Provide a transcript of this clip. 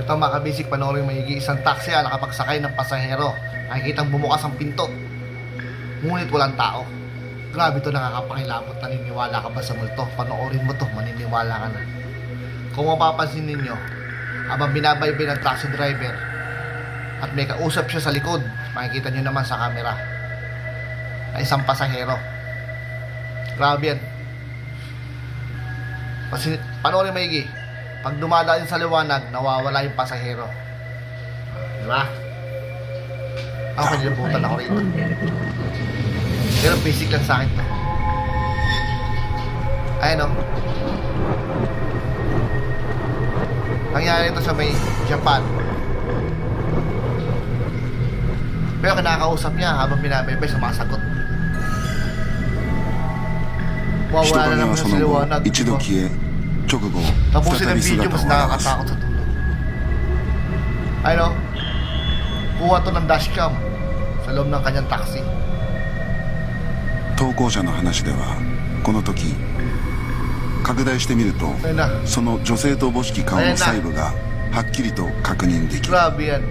Ito mga kabisik, panoorin maigi. Isang taxi nakapagsakay ng pasahero. Nakikitang bumukas ang pinto. Ngunit walang tao. Grabe ito, nakakapangilabot. Naniniwala ka ba sa multo? Panoorin mo to, maniniwala ka na. Kung mapapansin ninyo, habang binabaybay ng taxi driver at may kausap siya sa likod, makikita nyo naman sa camera na isang pasahero. Grabe yan. Kasi panoorin maigi. Pag dumadaan sa liwanag, nawawala yung pasahero. Diba? Ako kanilabutan ako rito. Pero basic lang sa akin to. Ayun o. Nangyari ito sa may Japan. Pero kinakausap niya habang binabaybay, sumasagot. 人 Mawawala na 影 naman はそ sa の後 liwanag. 一度 diba? 消え直後 Tapusin 再 ang び video, 姿を mas 現す nakakatakot sa dulo. Ayun o. Kuha to ng dashcam sa loob ng kanyang taxi. 投稿者の話ではこの時拡大してみると Ayun na. その女性とおぼしき顔の細部がはっきりと確認できる Grabe yan.